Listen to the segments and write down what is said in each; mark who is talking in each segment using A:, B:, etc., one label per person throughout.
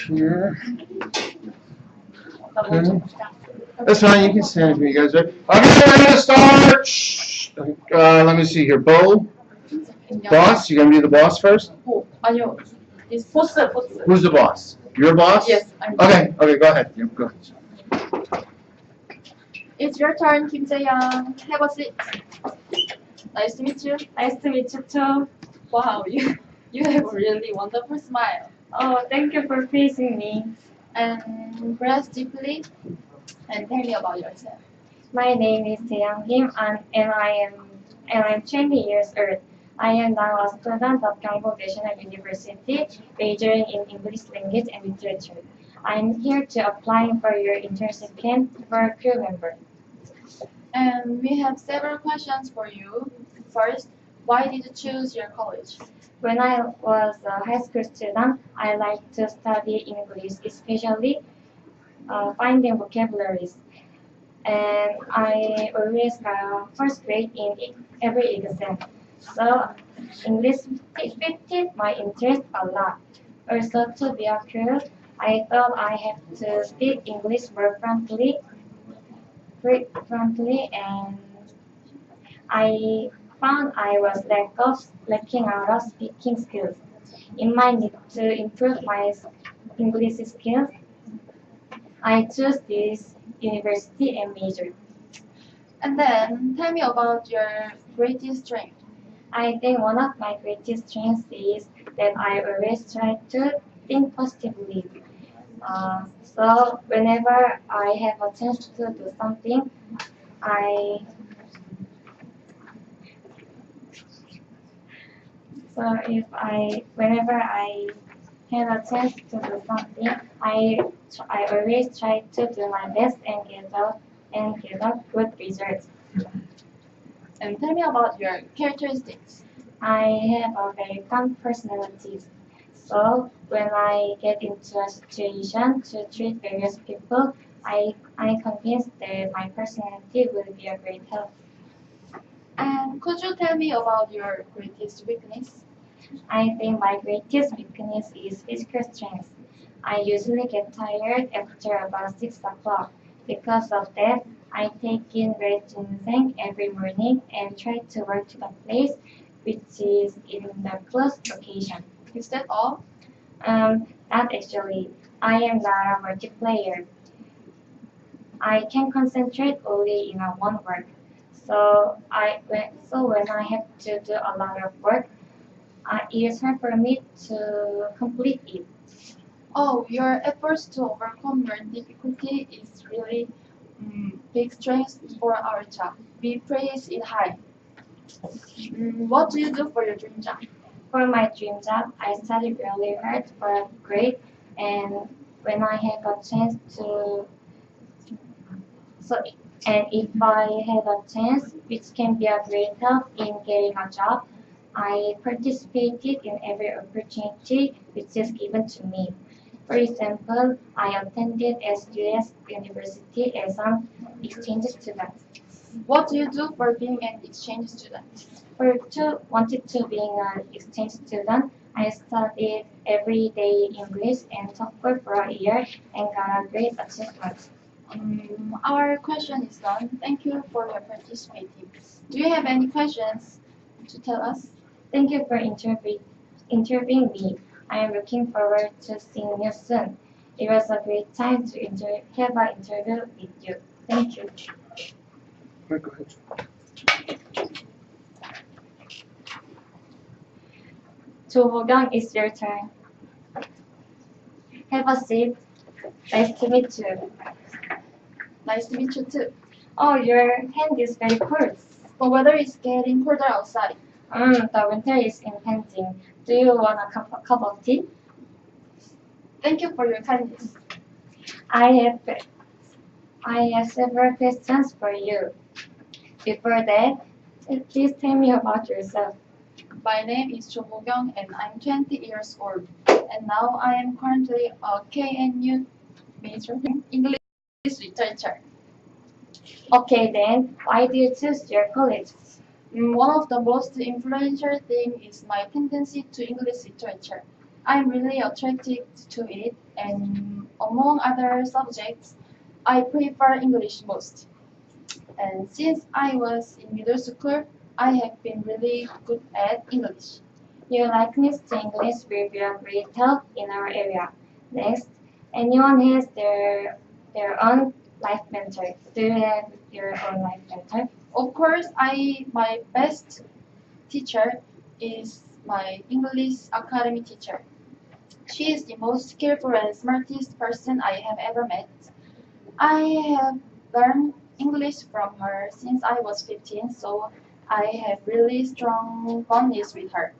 A: Here. Okay. That's fine. You can stand if you guys are. Okay, we're gonna start. Shh. Let me see here. Bo, boss. You gonna be the boss first?
B: 아니요. 보스.
A: Who's the boss? Your boss?
B: Yes, I'm.
A: Okay. Okay. Go ahead. Yeah, go ahead.
B: It's your turn, Kim Jae-young. Have a seat. Nice to meet you.
C: Nice to meet you too.
B: Wow, you have a really wonderful smile.
C: Oh, thank you for praising me.
B: And breathe deeply and tell me about yourself.
C: My name is Taeyang Kim and I'm 20 years old. I am now a student of Gyeongbu National University, majoring in English language and literature. I'm here to apply for your internship camp for a crew member.
B: And we have several questions for you. First, why did you choose your college?
C: When I was a high school student, I liked to study English, especially finding vocabularies. And I always got first grade in every exam. So English fitted my interest a lot. Also, to be a crew, I thought I had to speak English more frequently, and I found I was lacking out of speaking skills. In my need to improve my English skills, I chose this university and major.
B: And then tell me about your greatest strength.
C: I think one of my greatest strengths is that I always try to think positively. So whenever I have a chance to do something, I whenever I have a chance to do something, I always try to do my best and get a good result.
B: And tell me about your characteristics.
C: I have a very calm personality. So when I get into a situation to treat various people, I convinced that my personality will be a great help.
B: And could you tell me about your greatest weakness?
C: I think my greatest weakness is physical strength. I usually get tired after about 6 o'clock. Because of that, I take in red ginseng every morning and try to work to the place which is in the close location.
B: Is that all?
C: Not actually. I am not a multiplayer. I can concentrate only in a one work. So when I have to do a lot of work, it is hard for me to complete it.
B: Oh, your efforts to overcome your difficulty is really big strength for our job. We praise it high. What do you do for your dream job?
C: For my dream job, I study really hard for a grade, and when I have a chance to, so and if I have a chance, which can be a great help in getting a job, I participated in every opportunity which is given to me. For example, I attended SUS University as an exchange student.
B: What do you do for being an exchange student?
C: Wanted to being an exchange student, I studied every day English and TOEFL for a year and got a great achievement.
B: Our question is done. Thank you for your participating. Do you have any questions to tell us?
C: Thank you for interviewing me. I am looking forward to seeing you soon. It was a great time to have an interview with you. Thank you.
A: Go ahead.
C: Jo it's your turn. Have a seat. Nice to meet you.
B: Nice to meet you too.
C: Oh, your hand is very cold.
B: The weather is getting colder outside.
C: The winter is impending. Do you want a cup of tea?
B: Thank you for your kindness.
C: I have several questions for you. Before that, please tell me about yourself.
B: My name is Jo and I'm 20 years old. And now I am currently a KNU major in English literature.
C: Okay then, why do you choose your college?
B: One of the most influential things is my tendency to English literature. I'm really attracted to it, and among other subjects, I prefer English most. And since I was in middle school, I have been really good at English.
C: Your likeness to English will be a great help in our area. Next, anyone has their own life mentor. Do you have your own life mentor?
B: Of course, my best teacher is my English Academy teacher. She is the most skillful and smartest person I have ever met. I have learned English from her since I was 15, so I have really strong bonds with her.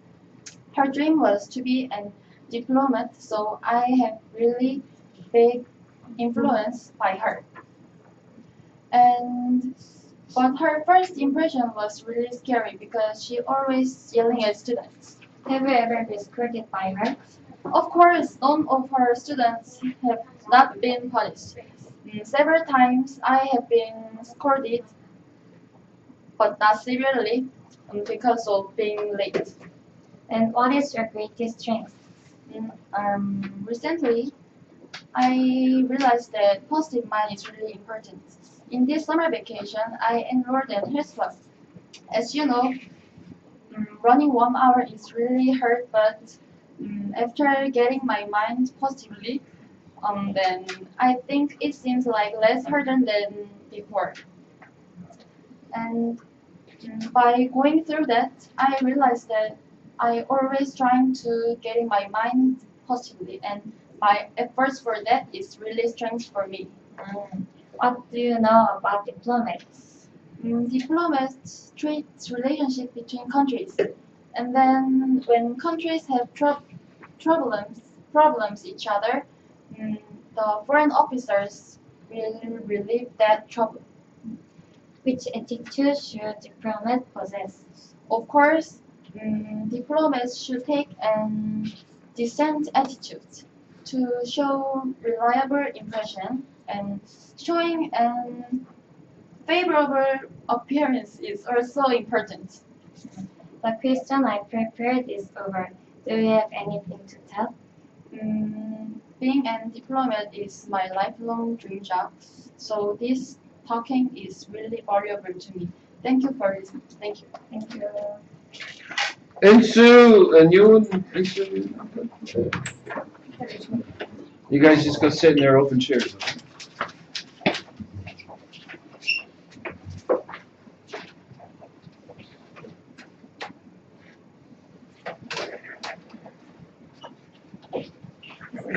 B: Her dream was to be a diplomat, so I have really big influence by her. And but her first impression was really scary because she always yelling at students.
C: Have you ever been scolded by her?
B: Of course, none of her students have not been punished. Several times I have been scolded, but not severely, because of being late.
C: And what is your greatest strength?
B: Recently, I realized that positive mind is really important. In this summer vacation, I enrolled in health class. As you know, running 1 hour is really hard, but after getting my mind positively, then I think it seems like less harder than before. And by going through that, I realized that I always trying to getting my mind positively, and my efforts for that is really strength for me.
C: What do you know about diplomats?
B: Diplomats treat relationship between countries, and then when countries have problems each other, mm, the foreign officers will relieve that trouble.
C: Which attitude should diplomats possess?
B: Of course, diplomats should take an decent attitude to show reliable impression, and showing an favorable appearance is also important.
C: The question I prepared is over. Do you have anything to tell?
B: Being a diplomat is my lifelong dream job, so this talking is really valuable to me. Thank you for listening. Thank you.
C: Thank you.
A: Insu and you and Insu. You guys just go sit in their open chairs.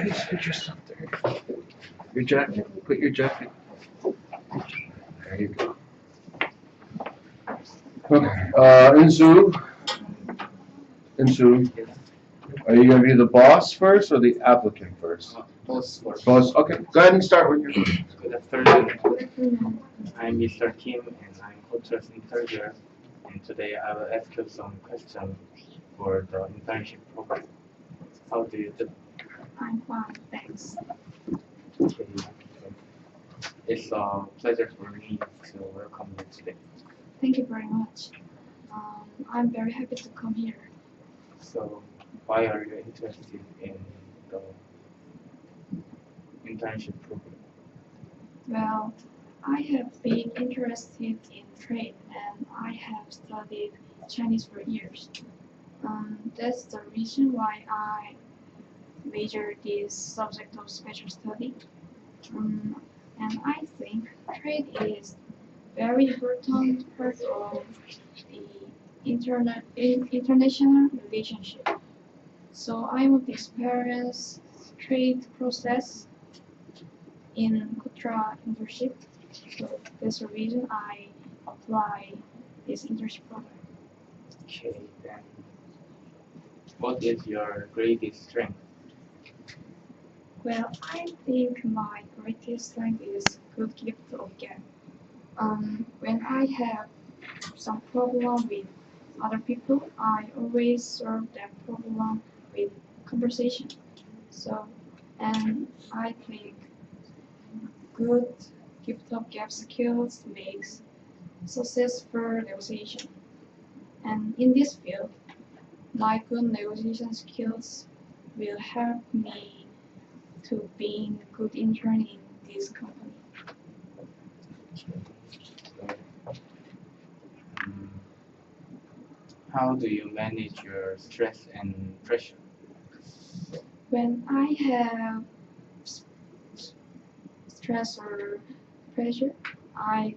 A: Just put your stuff there. Your jacket. Put your jacket. There you go. Okay. Insu. Insu. Are you going to be the boss first or the applicant first?
D: Boss first.
A: Boss. Okay. Go ahead and start with your.
D: Good afternoon. I'm Mr. Kim and I'm cultures interviewer. And today I will ask you some questions for the internship program. How do you do?
E: I'm fine, thanks.
D: Okay. It's a pleasure for me to welcome you today.
E: Thank you very much. I'm very happy to come here.
D: So, why are you interested in the internship program?
E: Well, I have been interested in trade and I have studied Chinese for years. That's the reason why I majored this subject of special study. And I think trade is very important part of the international relationship. So I want to experience trade process in Kutra internship. So that's the reason I apply this internship program.
D: Okay, then what is your greatest strength?
E: Well, I think my greatest strength is good gift of gap. When I have some problem with other people, I always solve that problem with conversation. So, and I think good gift of gap skills makes successful negotiation. And in this field, my good negotiation skills will help me to being good intern in this company.
D: Mm, How do you manage your stress and pressure?
E: When I have stress or pressure, I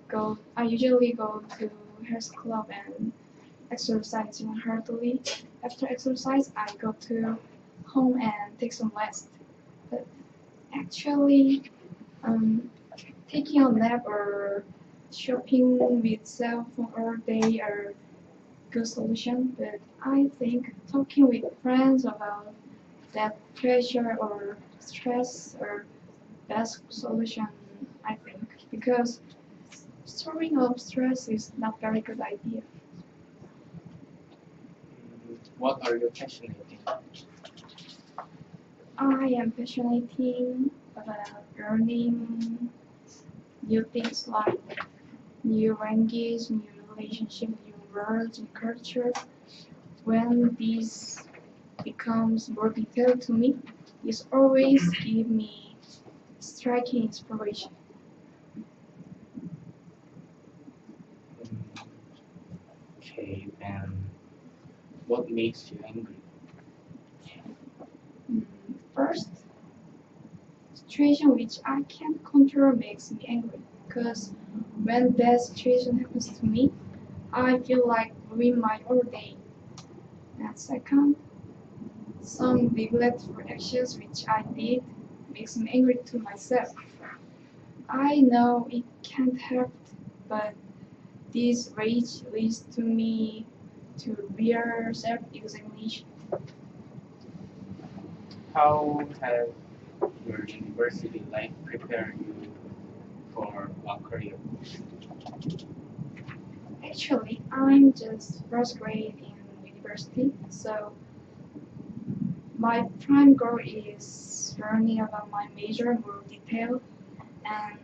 E: usually go to health club and exercise heartily. After exercise, I go to home and take some rest. But actually, taking a nap or shopping with cell phone all day are good solution. But I think talking with friends about that pressure or stress or best solution. I think because storing up stress is not very good idea.
D: What are you passionate in?
E: I am passionate about learning new things like new language, new relationship, new words and culture. When this becomes more detailed to me, it always give me striking inspiration.
D: Okay, and what makes you angry?
E: First, situation which I can't control makes me angry because when that situation happens to me, I feel like ruin my whole day. And second, some neglectful actions which I did makes me angry to myself. I know it can't help, but this rage leads to me to real self-examination.
D: How have your university life prepared you for one career?
E: Actually, I'm just first grade in university, so my prime goal is learning about my major more detail and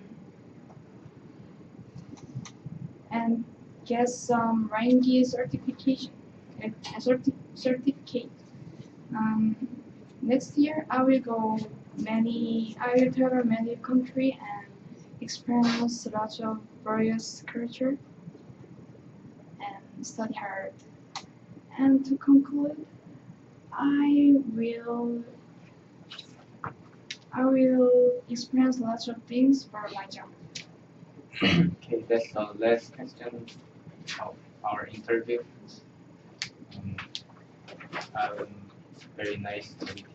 E: and get some ranking certification certificate. Um, Next year I will travel many country and experience lots of various culture and study hard. And to conclude, I will I will experience lots of things for my job.
D: Okay, that's the last question of our interview. Um, very nice to meeting you.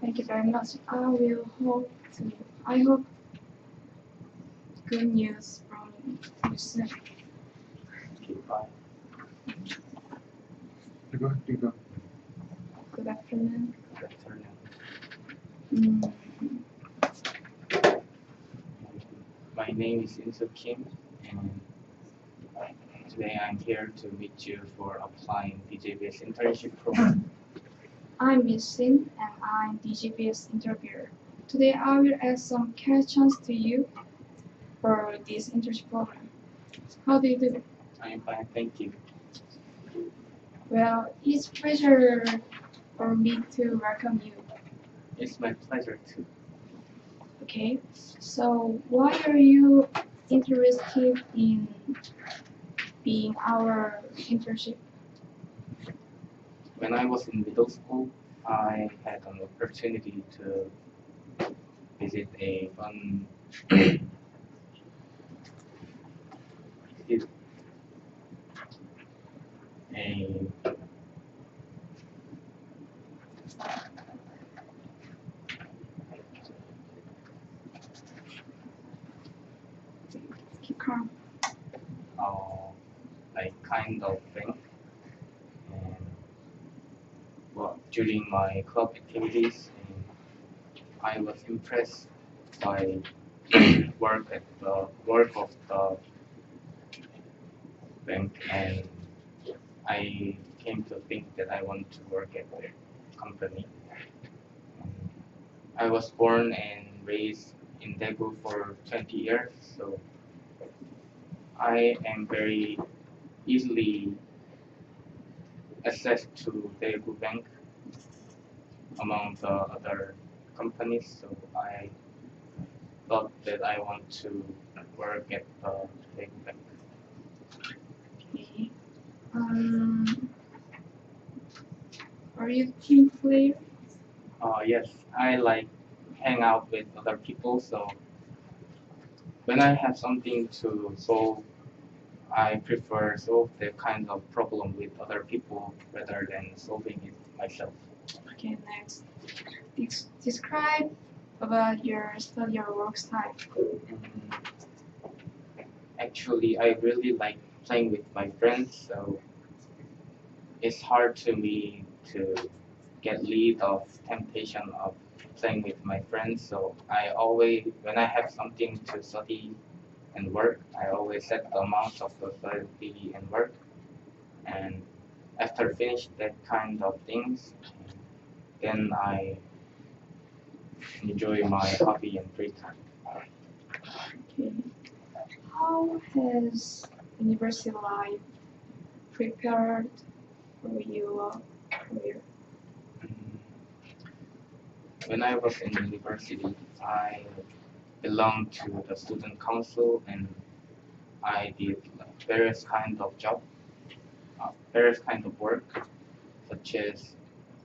E: Thank you very much. I hope good news from you soon.
D: Okay, bye.
A: You go, you go.
E: Good afternoon.
D: Good afternoon.
E: Mm,
D: My name is Insoo Kim, and today I'm here to meet you for applying DJBS internship program.
E: I'm Miss Sin and I'm DGPS interviewer. Today I will ask some questions to you for this internship program. How do you do?
D: I'm fine, thank you.
E: Well, it's a pleasure for me to welcome you.
D: It's my pleasure too.
E: Okay, so why are you interested in being our internship?
D: When I was in middle school, I had an opportunity to visit a fun visit a
E: Keep calm.
D: like kind of thing. And well, during my club activities, and I was impressed by work of the bank, and I came to think that I want to work at the company. I was born and raised in Daegu for 20 years, so I am very easily access to Daegu Bank among the other companies. So I thought that I want to work at the Daegu Bank.
E: Okay. Are you a team player?
D: Yes, I like hang out with other people. So when I have something to solve, I prefer solve the kind of problem with other people rather than solving it myself.
E: Okay, next. Describe about your study or work style.
D: Actually, I really like playing with my friends, so it's hard to me to get rid of temptation of playing with my friends. So I always, when I have something to study and work, I always set the amount of the study and work. And after finish that kind of things, then I enjoy my hobby and free time.
E: Okay. How has university life prepared for your career?
D: When I was in university, I belonged to the student council and I did like various kind of job, various kind of work, such as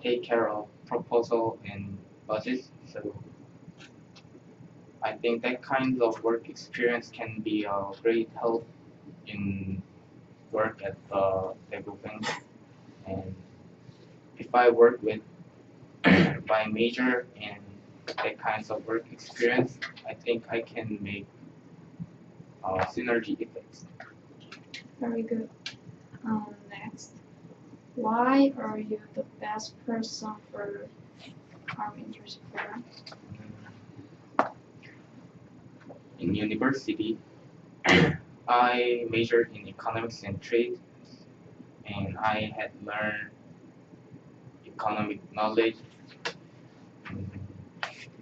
D: take care of proposal and budget. So I think that kind of work experience can be a great help in work at the Daegu Bank. And if I work with my major and that kinds of work experience, I think I can make synergy effects.
E: Very good. Next. Why are you the best person for our internship program?
D: In university, I majored in economics and trade, and I had learned economic knowledge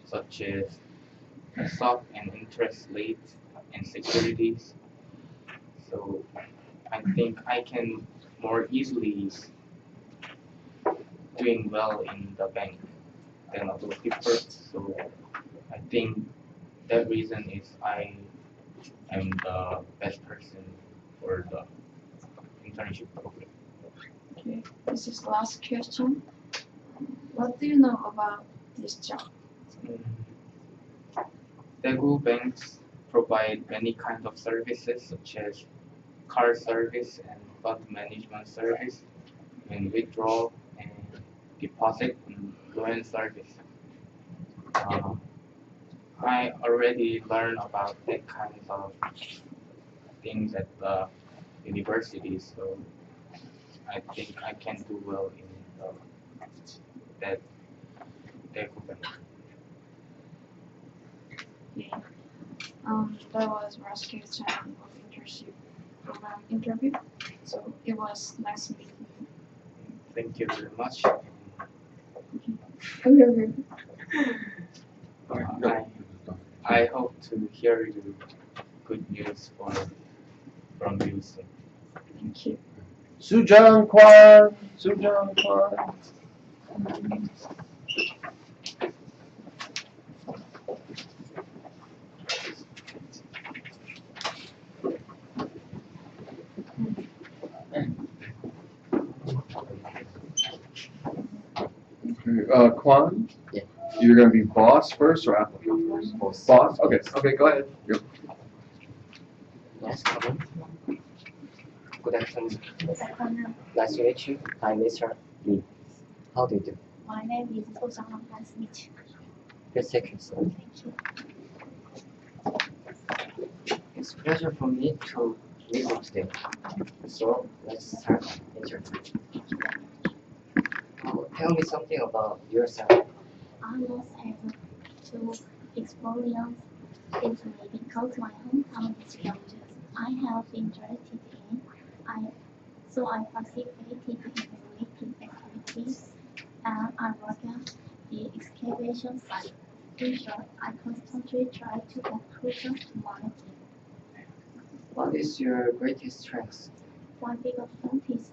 D: such as stock and interest rates and securities. So I think I can more easily doing well in the bank than other people. So I think that reason is I am the best person for the internship program.
E: Okay, this is the last question. What do you know about this job?
D: Daegu banks provide many kinds of services such as card service and fund management service, and withdrawal and deposit and loan service. I already learned about that kinds of things at the university, so I think I can do well in that Daegu bank.
E: Okay. That was last question of internship program interview. So it was nice meeting you.
D: Thank you very much.
E: Okay.
D: I hope to hear you good news from you soon.
E: Thank you.
A: Sujang Kwan, Sujang Kwan. Kwan?
F: Yeah.
A: You're gonna be boss first or applicant first?
F: Boss.
A: Boss? Okay, okay, go ahead.
F: Yes, come on. Good afternoon.
C: Good afternoon.
F: Nice to meet you. I'm Mr. Lee. How do you do?
C: My name is Oh Sang. Nice to meet you.
F: Please take your seat.
C: Thank you.
F: It's a pleasure for me to meet you today. So let's start the interview. Tell me something about yourself.
C: I was able to experience Italy because my hometown is Belgium. I have interested in so I participated in related activities and I work at the excavation site. In short, I constantly try to add closer to my team.
F: What is your greatest strength?
G: One big advantage is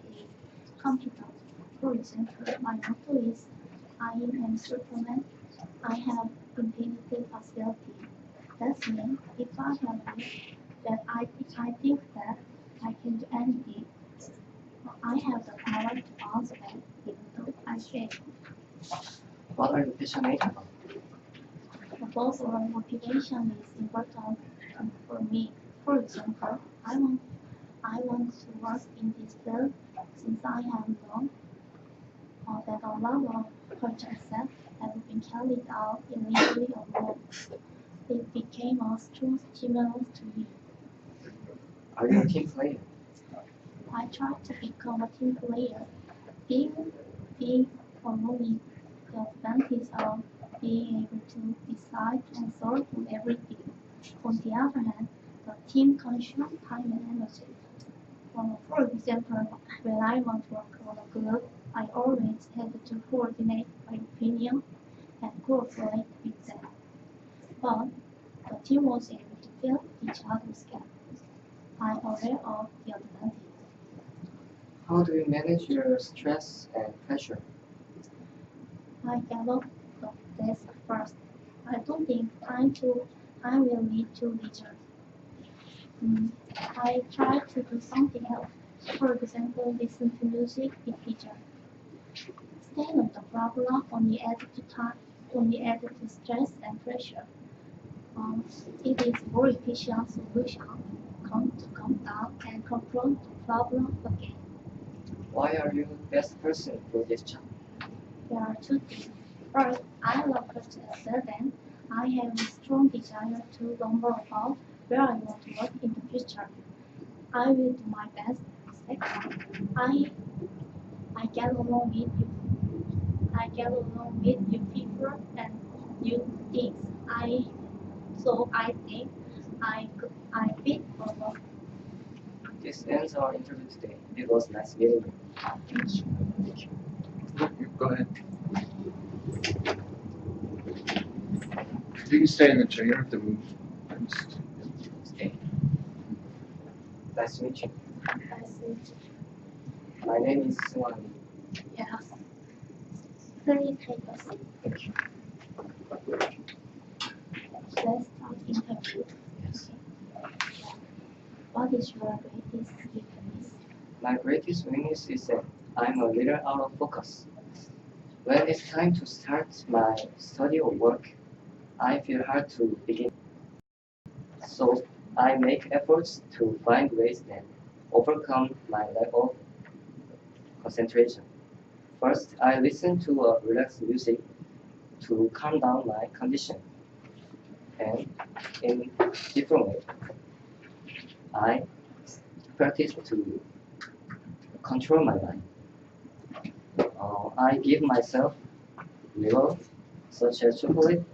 G: competence. For example, my motto is I am Superman. I have infinite possibility. That means if I have a wish that I think that I can do anything, I have the power to bounce back even though I fail.
F: What are you passionate about?
G: Both or motivation is important for me. For example, I want to work in this field since I have known that a lot of projects that have been carried out illegally or not. It became a strong stimulus to me.
F: Are you a team player?
G: I tried to become a team player. Being alone the advantage of being able to decide and solve on everything. On the other hand, the team consumes time and energy. For example, when I want to work on a group, I always had to coordinate my opinion and cooperate with them. But the team was able to fill each other's gap. I'm aware of the advantage.
F: How do you manage your stress and pressure?
G: I developed this first. I don't think time will lead to results. I try to do something else. For example, listen to music with teacher. Instead of the problem only added to time, only added to stress and pressure. It is more efficient solution. Come down and confront the problem again.
F: Why are you the best person for this job?
G: There are two things. First, I love customer service. I have a strong desire to learn more about where I want to work in the future. I will do my best. Second, I get along with you. I get along with you people and you things. I think I fit for work.
F: This ends our interview today. It was nice meeting you. Thank you.
A: Go ahead. You can stay in the chair, you don't have to move.
F: Stay. Nice to meet you.
G: I said,
F: My name is Sungwon.
G: yes. Please take a seat.
F: Thank you.
G: Let's start interview.
F: Yes.
G: What is your greatest weakness?
F: My greatest weakness is that I'm a little out of focus. When it's time to start my study or work, I feel hard to begin. So I make efforts to find ways that overcome my lack of concentration. First, I listen to a relaxed music to calm down my condition. And in different way, I practice to control my mind. I give myself reward, such as chocolate,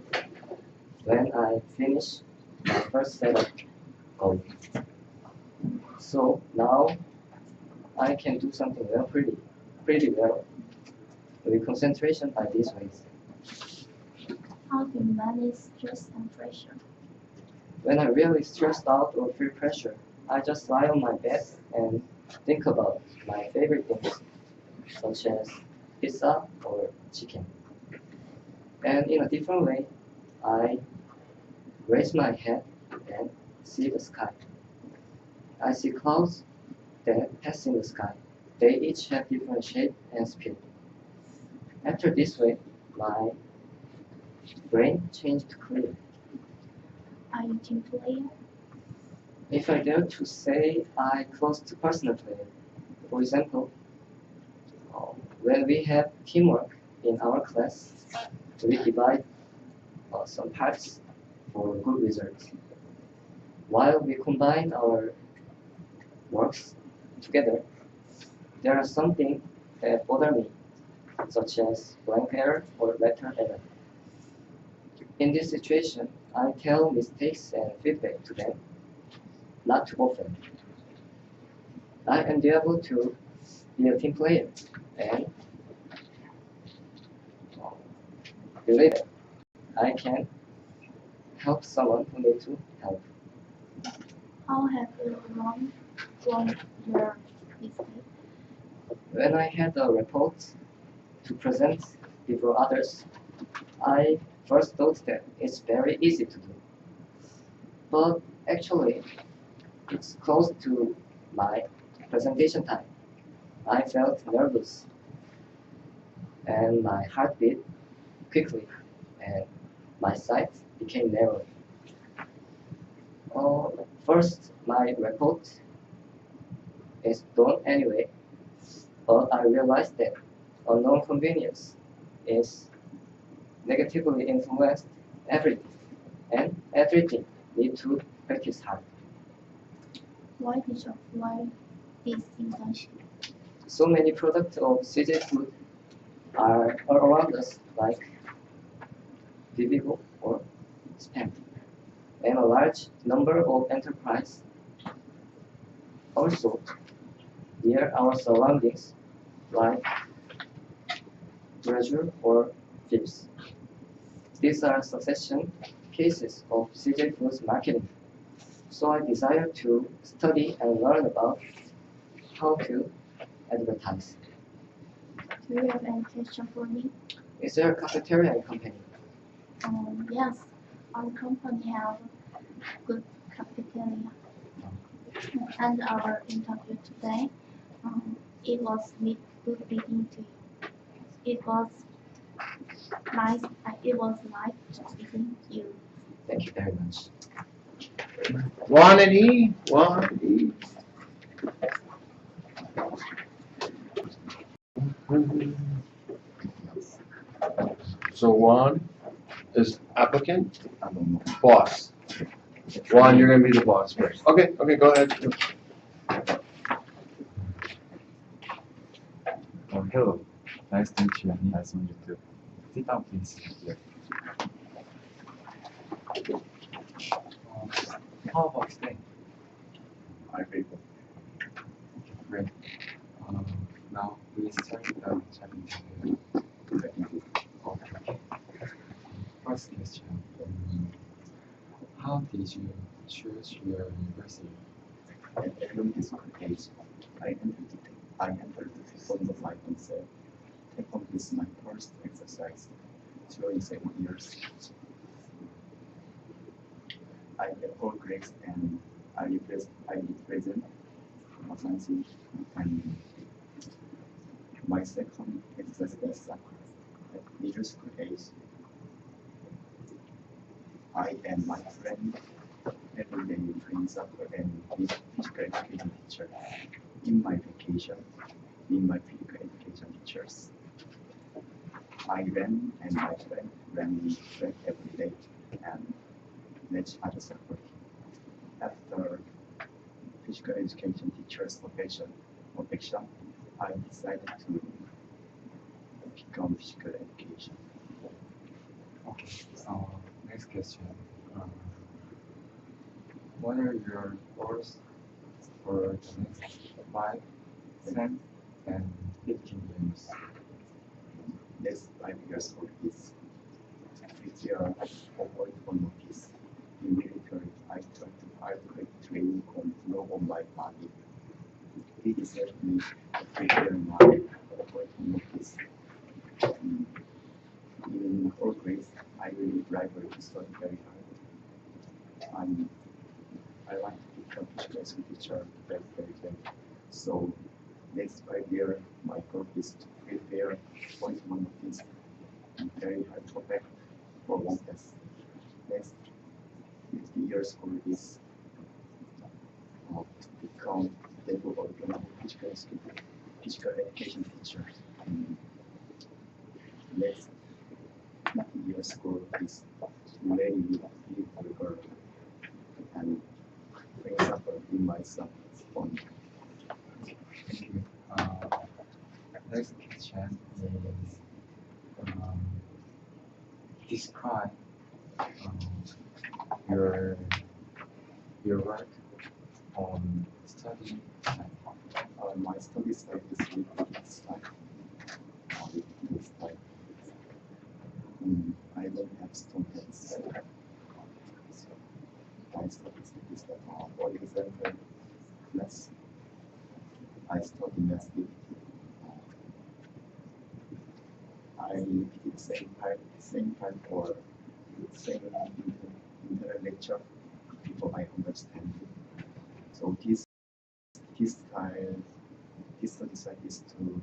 F: when I finish my first set of goals. So now I can do something pretty well with concentration by these ways.
G: How do you manage stress and pressure?
F: When I'm really stressed out or feel pressure, I just lie on my bed and think about my favorite things, such as pizza or chicken. And in a different way, I raise my head and see the sky. I see clouds that pass in the sky. They each have different shape and speed. After this way, my brain changed clear.
G: Are you team player?
F: If I dare to say I close to personal player, for example, when we have teamwork in our class, we divide some parts for good results. While we combine our works together, there are some things that bother me, such as blank error or letter error. In this situation, I tell mistakes and feedback to them, not too often. I am able to be a team player and believe that I can help someone who needs to help.
G: How have you grown your display?
F: When I had a report to present before others, I first thought that it's very easy to do. But actually, it's close to my presentation time. I felt nervous and my heart beat quickly and my sight became narrow. First, my report is done anyway, but I realized that a non-convenience is negatively influenced everything, and everything need to practice hard.
G: Why did you apply this internship?
F: So many products of CJ food are all around us, like Vivigo or Spam, and a large number of enterprises also near our surroundings, like Treasure or Philips. These are succession cases of CJ Foods marketing. So I desire to study and learn about how to advertise.
G: Do you have any question for me?
F: Is there a cafeteria in company?
G: Yes, our company have good cafeteria. And our interview today, it was good meeting to you. It was nice. It was nice meeting you.
F: Thank you very much.
A: Juan and E. Juan and E. So Juan is applicant, boss. Juan, you're gonna be the boss first. Okay, go ahead.
H: Hello, nice to meet you. Nice to meet you too. Sit down, please. Here. How about today? I very good. Great. Now we start the challenge. Okay. First question. How did you choose your university?
I: At elementary school age, I entered the form of my myself. Taekwondo is my first exercise during 7 years. I get all grades and I represent Masansi, and my second exercise is soccer. At middle school age, I and my friend every day train soccer and meet physical education teacher. In my vacation, in my physical education teachers, I ran and my friend ran track every day and match other soccer. After physical education teacher's profession, I decided to become physical education.
H: Okay. Next question. What are your goals for the next 5, 10, and 15 years?
I: Next 5 years old is prepare forward for notice. In military, I try to hard training control on my body. It is helped me to prepare my forward for notice. In all grades, I really bribery to study very hard. I want to become a school teacher very well. So next 5 years, my goal is to prepare for one of these and very hard to prepare for one test. Next 50 years old is to become level of physical education teacher. Next 50 years old is really beautiful girl and for example in my son on.
H: Thank you. Next question is describe your work on study time.
I: My study style is with style. With style. I don't have students. So my study is like, for example, let's I study I repeated same part for same internal lecture before I understand. So this style, this study style is too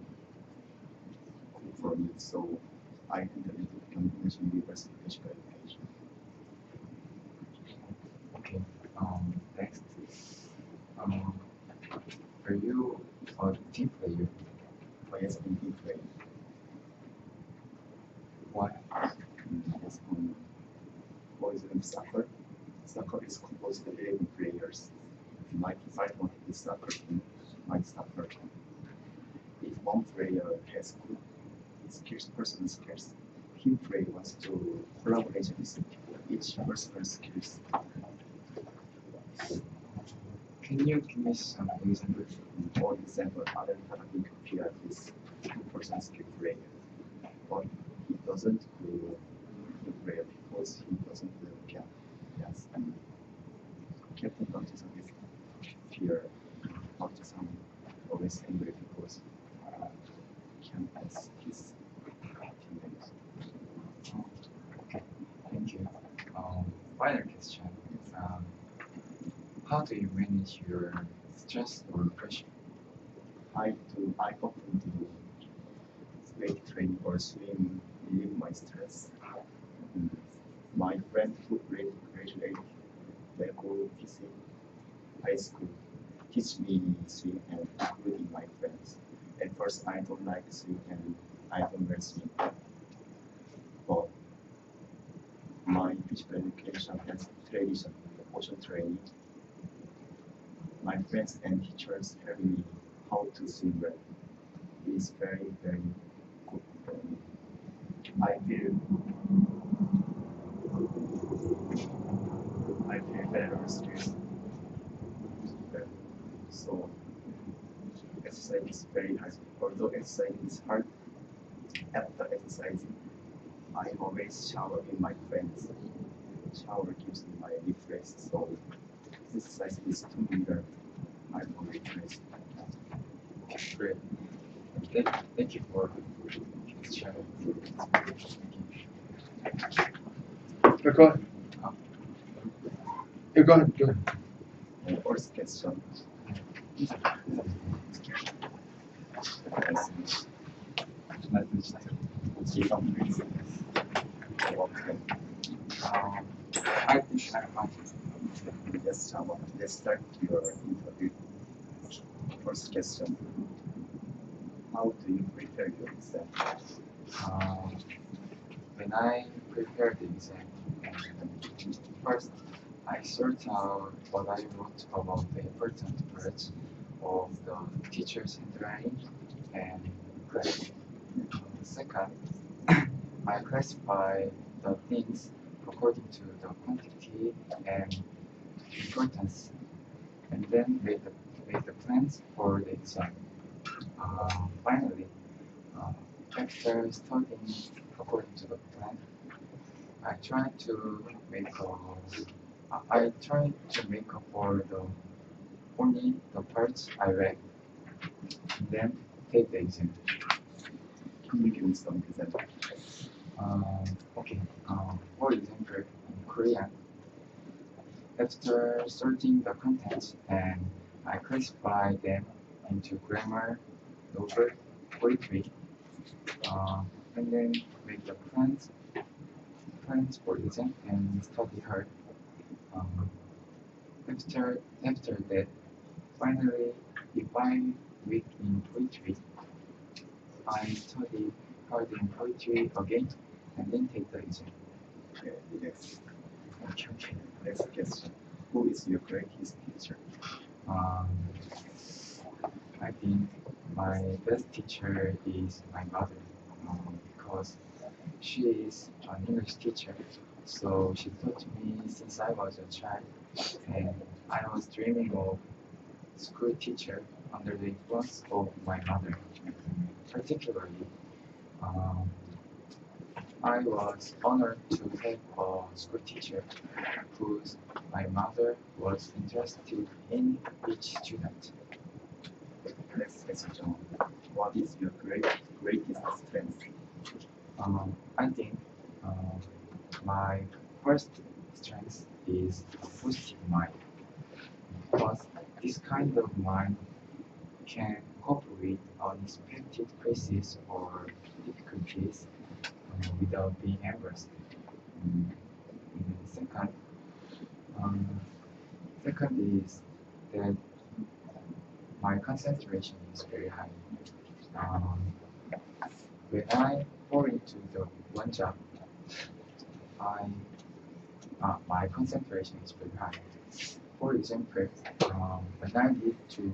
I: cool for me. So I entered Combination University Physical Education.
H: Okay. Next. Are you a team player?
I: Yes, in team play.
H: Why?
I: Yes, for example, soccer. Soccer is composed of 11 players. 95% is soccer team, my soccer team. If one player has good skills, personal skills, team play wants to collaborate with each personal skills.
H: Can you give me some examples?
I: For example, other Tarantic player is 2% skill player, but he doesn't do team player because he doesn't get yes. Captain Baptism is fear. Baptism always angry because can't pass his teammates.
H: Okay. Thank you. Final question. How do you manage your stress or pressure?
I: I often do weight training or swim relieve my stress. Mm. My friend who graduated medical physics high school teach me swim and including my friends. At first I don't like swim and I don't learn swim. But my physical education has tradition, ocean training. My friends and teachers tell me how to swim well. It is very, very good for me. I feel better skills. So exercise is very hard. Although exercise is hard, after exercising, I always shower with my friends. Shower gives me my refresh, so exercise is too longer. I'm always refreshed.
H: Great. Thank you for sharing.
A: Go ahead. Yeah, go ahead. Go ahead.
I: And first question.
H: I think I'm fine.
I: Yes, let's start your interview. First question. How do you prepare your exam?
H: When I prepare the exam, first I sort out what I wrote about the important parts of the teacher's handwriting and class. Second, I classify the things according to the quantity and importance, and then make the plans for the exam. Finally, after studying according to the plan, I try to make a I try to make up for the only the parts I read, and then take the exam.
I: Can you give me some example?
H: Okay. For example, in Korean, after sorting the contents and I classify them into grammar, novel, poetry, and then make the plans for exam and study hard. Um, after that, finally, if I'm weak in poetry, I study hard in poetry again and then take the exam.
I: Okay, yes.
H: Okay.
I: Next question. Who is your greatest teacher?
H: Um, I think my best teacher is my mother because she is an English teacher. So she taught me since I was a child, and I was dreaming of school teacher under the influence of my mother. Particularly, um, I was honored to have a school teacher whose my mother was interested in each student.
I: Next question. What is your greatest strength?
H: I think my first strength is a positive mind, because this kind of mind can cope with unexpected crises or difficulties without being embarrassed. Mm, Second, um, second is that my concentration is very high. Um, when I fall into the one job, I my concentration is very high. For example, when I need to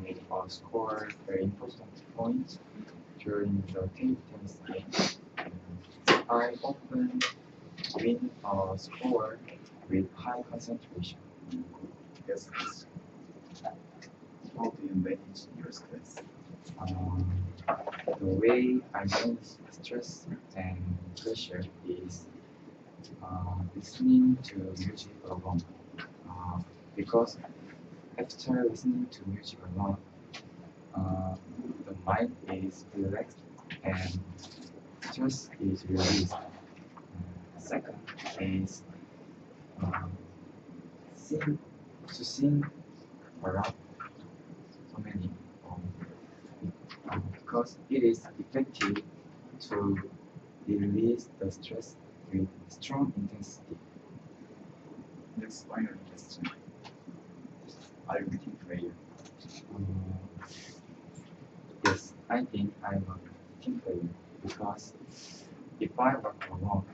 H: score very important points during the table tennis game, I often win a score with high concentration.
I: Yes, yes. How do you manage your stress?
H: Um, the way I manage stress and pressure is listening to music alone. Because after listening to music alone, the mind is relaxed and stress is released. Second is um, sing, to sing around so many, because it is effective to release the stress with strong intensity.
I: Next final question. Are you a team player?
H: Yes, I think I'm a team player because if I work alone,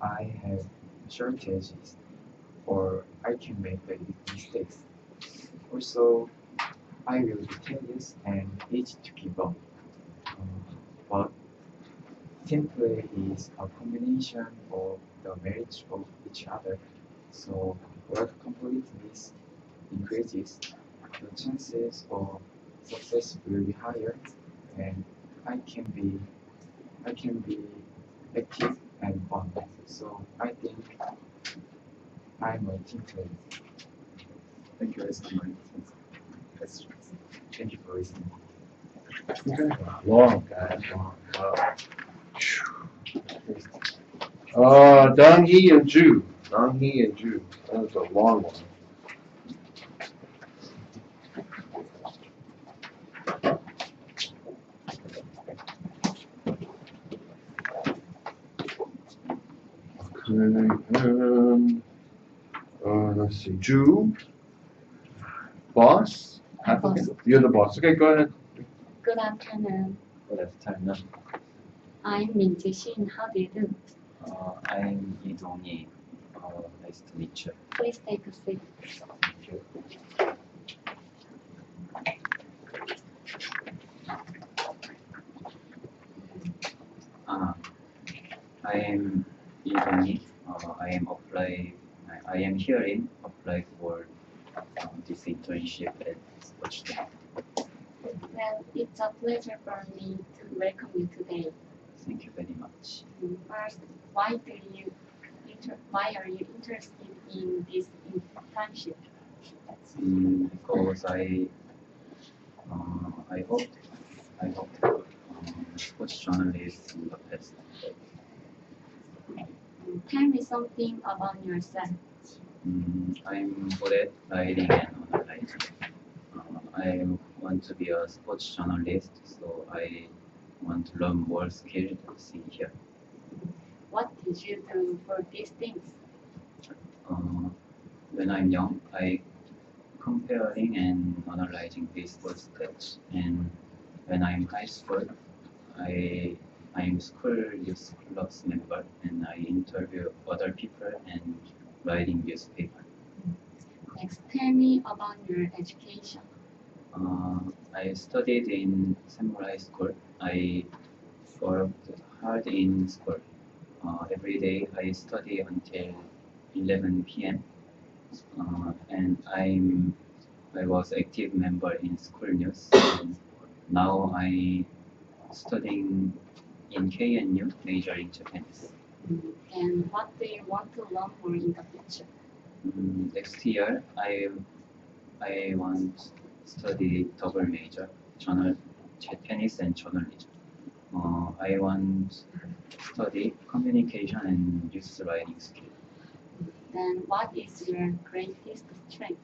H: I have shortages or I can make big mistakes. Also, I will be tedious and easy to give up. But team play is a combination of the merits of each other. So work completeness increases, the chances of success will be higher, and I can be I can be active and fun. So I think I'm a team player.
I: Thank you, as my questions.
H: Thank you for listening.
A: Long, guys, long. Wow. Dong-hee and Ju. Dong-hee and Ju. That was a long one. Okay, let's see. Ju, boss, applicant. You're the boss. Okay, go ahead.
J: Good afternoon.
K: Good afternoon.
J: I'm Min Jishin. How do you do?
K: I'm Lee Dong-hee. Nice to meet you.
J: Please take a seat.
K: Thank you. I am Lee Dong-hee. I am here in apply for this internship at Midterm.
J: Well, it's a pleasure for me to welcome you today.
K: Thank you very much.
J: First, why are you interested in this internship?
K: Because I hope sports journalist in the past.
J: Tell me something about yourself.
K: I'm good at writing and analyzing. I want to be a sports journalist, so I want to learn more skills to see here.
J: What did you do for these things?
K: When I'm young, I comparing and analyzing baseball stats, and when I'm high school, I'm school youth clubs member, and I interview other people and writing newspaper.
J: Next, tell me about your education.
K: I studied in Samurai School. I worked hard in school. Every day I study until 11 p.m. And I was active member in school news. And now I studying in KNU, majoring Japanese.
J: And what do you want to learn more in the future?
K: Next year I want study double major, Japanese and journalism. I want to study communication and news writing skill.
J: Then what is your greatest strength?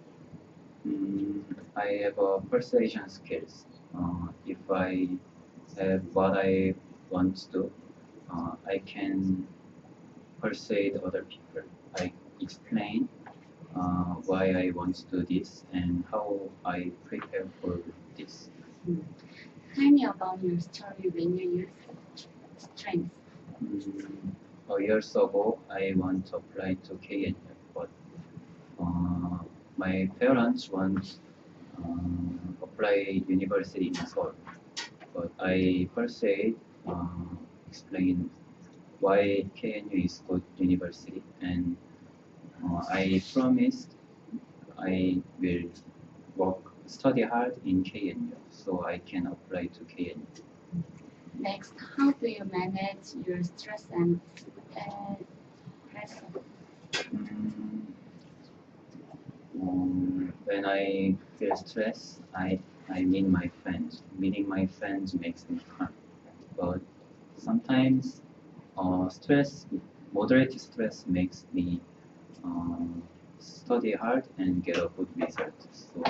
K: I have persuasion skills. If I have what I want to do, I can persuade other people. I explain why I want to do this and how I prepare for this.
J: Tell me about your story when you use strength.
K: Years ago, I want to apply to KNU, but my parents want apply university in Seoul. But I persuade, explain why KNU is good university, and I promised I will study hard in KNU, so I can apply to KNU.
J: Next, how do you manage your stress and pressure?
K: When I feel stressed, I meet my friends. Meeting my friends makes me calm. But sometimes moderate stress makes me study hard and get a good result. So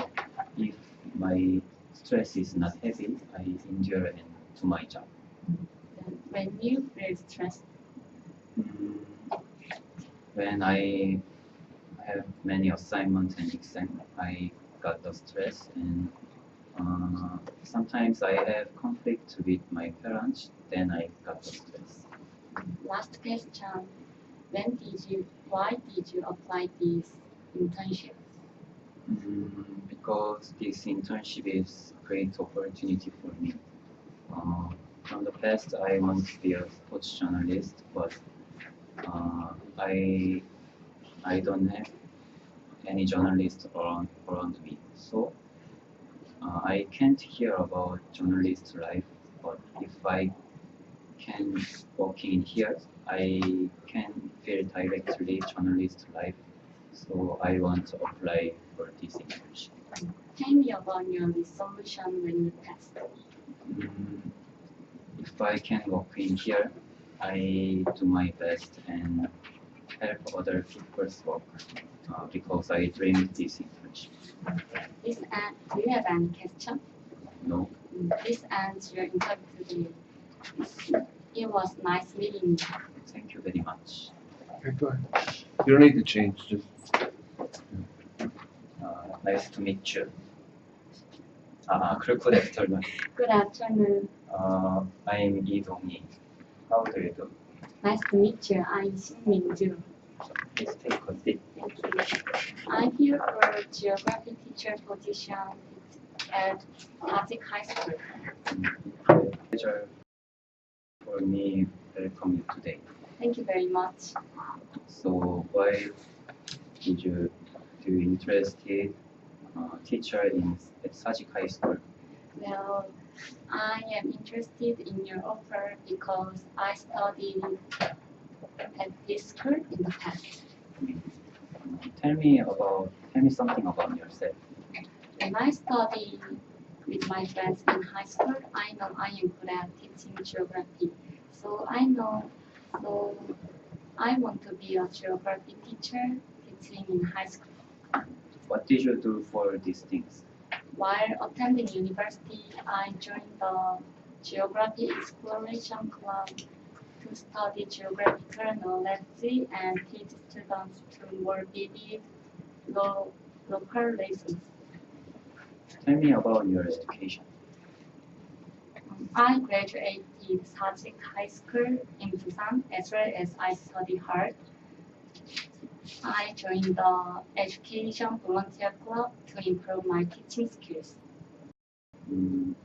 K: if my stress is not heavy, I endure and do my job.
J: Then when you feel stressed,
K: When I have many assignments and exams, I got the stress, and sometimes I have conflict with my parents, then I got the stress.
J: last question, why did you apply this internship?
K: Because this internship is a great opportunity for me. From the past, I want to be a sports journalist, but I don't have any journalists around me. So I can't hear about journalist life, but if I can work in here, I can feel directly journalist life. So I want to apply for this internship.
J: Tell me about your resolution when you passed.
K: If I can work in here, I do my best and help other people's work because I dream this internship.
J: Do you have any question?
K: No,
J: This ends your interview today. It was nice meeting you.
K: thank you very much.
A: Okay, go ahead. You don't need to change, just.
K: Nice to meet you. Good afternoon.
J: Good afternoon.
K: I'm Lee Dong-hee. How do you do?
J: Nice to meet you. I'm Min-ju.
K: Please take a seat.
J: Thank you. I'm here for geography teacher position at Tajik High School.
K: Pleasure for me to welcome you today.
J: Thank you very much.
K: So why did you interested teacher at Sajik High School?
J: Well, I am interested in your offer because I studied at this school in the past.
K: Tell me something about yourself.
J: When I studied with my friends in high school, I know I am good at teaching geography. So I want to be a geography teacher teaching in high school.
K: What did you do for these things?
J: While attending university, I joined the Geography Exploration Club to study geographical knowledge and teach students to more vivid local lessons.
K: Tell me about your education.
J: I graduated Sajik High School in Busan as well as I study hard. I joined the Education Volunteer Club to improve my teaching skills.
K: Mm,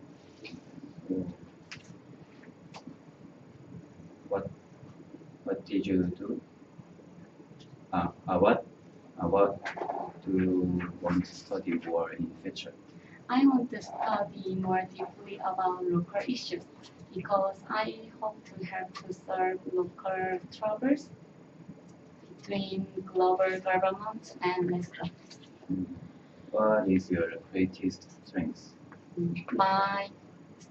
K: what did you do? What do you want to study more in future?
J: I want to study more deeply about local issues because I hope to help to solve local troubles between global governments and national.
K: What is your greatest strength?
J: My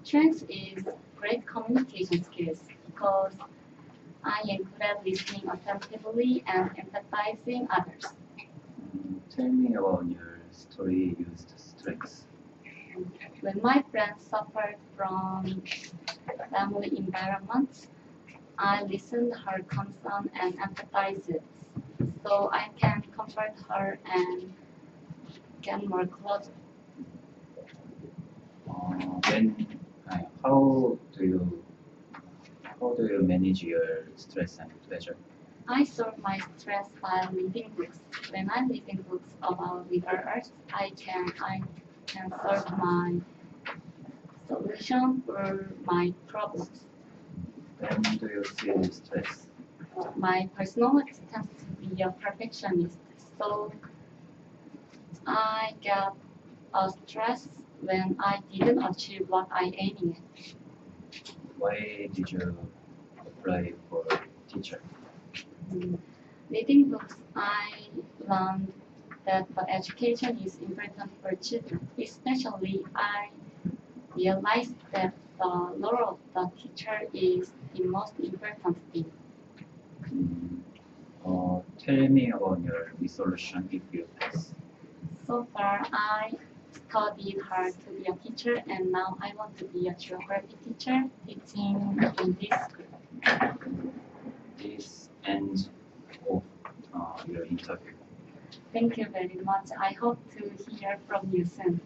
J: strength is great communication skills because I am good at listening attentively and empathizing others.
K: Tell me about your story used strengths.
J: When my friend suffered from family environments, I listened her concern and empathized so I can comfort her and get more closer.
K: When how do you manage your stress and pleasure?
J: I solve my stress by reading books. When I'm reading books about Middle Earth, I can solve my solution for my problems.
K: When do you feel stress?
J: My personality tends to be a perfectionist, so I get stressed when I didn't achieve what I aimed at.
K: Why did you apply for teacher?
J: Reading books, I learned that the education is important for children. Especially, I realized that the role of the teacher is the most important thing.
K: Tell me about your resolution if you pass.
J: So far, I studied hard to be a teacher, and now I want to be a geography teacher teaching in this school.
K: This ends of your interview.
J: Thank you very much. I hope to hear from you soon.